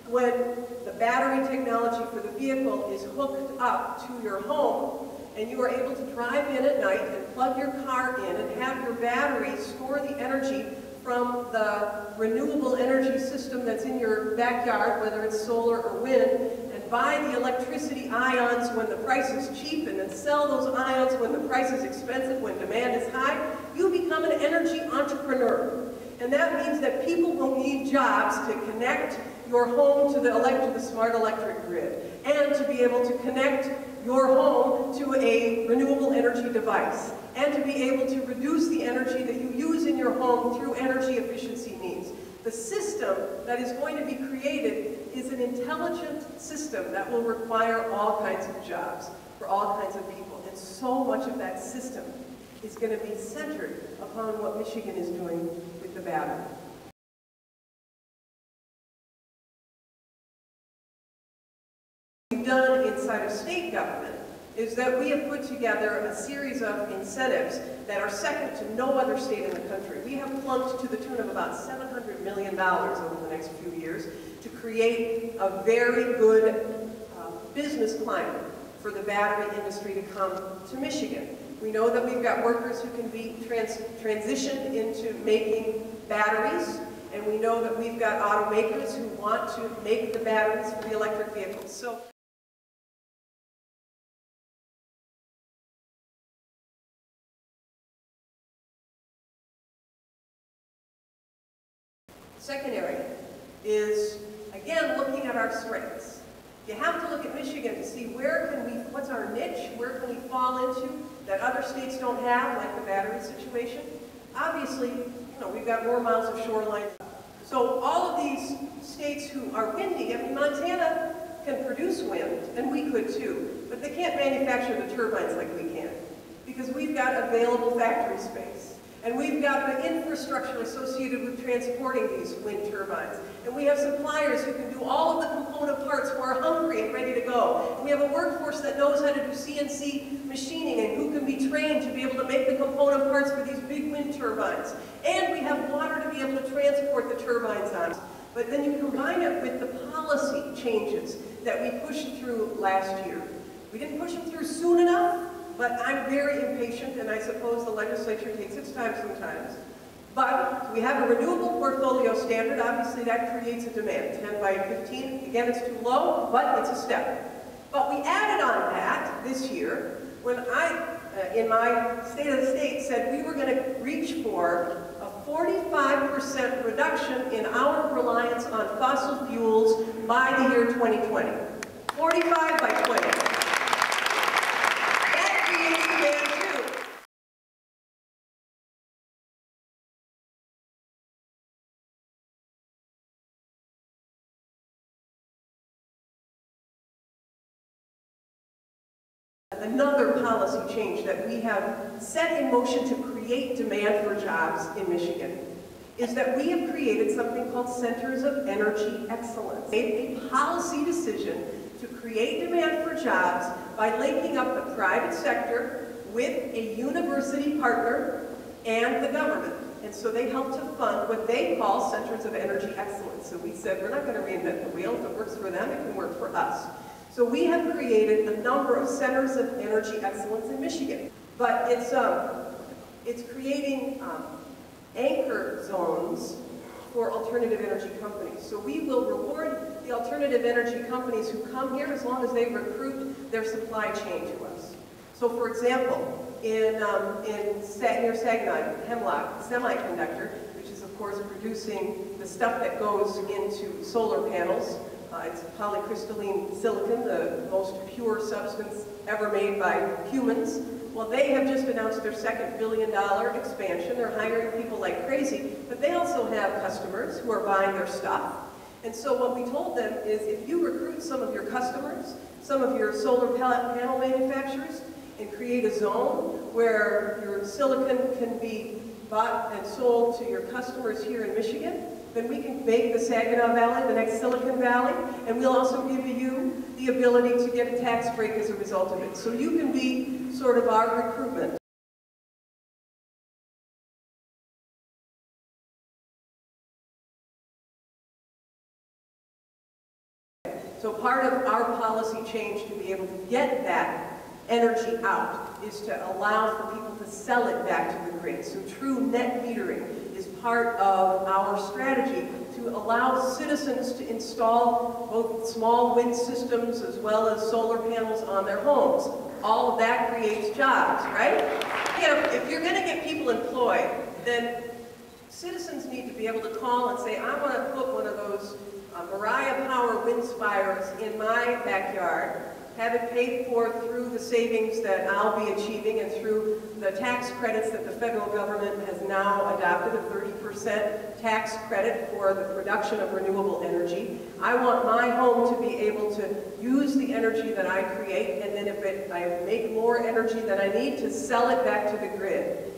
when the battery technology for the vehicle is hooked up to your home, and you are able to drive in at night and plug your car in and have your battery store the energy from the renewable energy system that's in your backyard, whether it's solar or wind, and buy the electricity ions when the price is cheap and then sell those ions when the price is expensive, when demand is high, you become an energy entrepreneur. And that means that people will need jobs to connect your home to the smart electric grid, and to be able to connect your home to a renewable energy device, and to be able to reduce the energy that you use in your home through energy efficiency needs. The system that is going to be created is an intelligent system that will require all kinds of jobs for all kinds of people. And so much of that system is going to be centered upon what Michigan is doing with the battery. We've done inside of state government is that we have put together a series of incentives that are second to no other state in the country. We have plunked to the tune of about $700 million over the next few years to create a very good business climate for the battery industry to come to Michigan. We know that we've got workers who can be transitioned into making batteries, and we know that we've got automakers who want to make the batteries for the electric vehicles. So second area is, again, looking at our strengths. You have to look at Michigan to see what's our niche, where can we fall into that other states don't have, like the battery situation. Obviously, we've got more miles of shoreline. So all of these states who are windy, I mean, Montana can produce wind, and we could too, but they can't manufacture the turbines like we can, because we've got available factory space. And we've got the infrastructure associated with transporting these wind turbines. And we have suppliers who can do all of the component parts who are hungry and ready to go. And we have a workforce that knows how to do CNC machining and who can be trained to be able to make the component parts for these big wind turbines. And we have water to be able to transport the turbines on. But then you combine it with the policy changes that we pushed through last year. We didn't push them through soon enough, but I'm very impatient, and I suppose the legislature takes its time sometimes. But we have a renewable portfolio standard. Obviously, that creates a demand. 10 by 15, again, it's too low, but it's a step. But we added on that this year when I, in my State of the State, said we were going to reach for a 45% reduction in our reliance on fossil fuels by the year 2020. 45 by 20. Another policy change that we have set in motion to create demand for jobs in Michigan is that we have created something called Centers of Energy Excellence. We made a policy decision to create demand for jobs by linking up the private sector with a university partner and the government. And so they help to fund what they call Centers of Energy Excellence. So we said, we're not going to reinvent the wheel. If it works for them, it can work for us. So we have created a number of centers of energy excellence in Michigan, but it's creating anchor zones for alternative energy companies. So we will reward the alternative energy companies who come here as long as they recruit their supply chain to us. So for example, near Saginaw, Hemlock Semiconductor, which is of course producing the stuff that goes into solar panels. It's polycrystalline silicon, the most pure substance ever made by humans. Well, they have just announced their second $1 billion expansion. They're hiring people like crazy, but they also have customers who are buying their stuff. And so what we told them is if you recruit some of your customers, some of your solar panel manufacturers, and create a zone where your silicon can be bought and sold to your customers here in Michigan, then we can make the Saginaw Valley the next Silicon Valley, and we'll also give you the ability to get a tax break as a result of it. So you can be sort of our recruitment. So part of our policy change to be able to get that energy out is to allow for people to sell it back to the grid. So true net metering is part of our strategy to allow citizens to install both small wind systems as well as solar panels on their homes. All of that creates jobs, right? If you're going to get people employed, then citizens need to be able to call and say, I want to put one of those Mariah Power wind spires in my backyard, have it paid for through the savings that I'll be achieving and through the tax credits that the federal government has now adopted, a 30% tax credit for the production of renewable energy. I want my home to be able to use the energy that I create, and then if I make more energy than I need, to sell it back to the grid.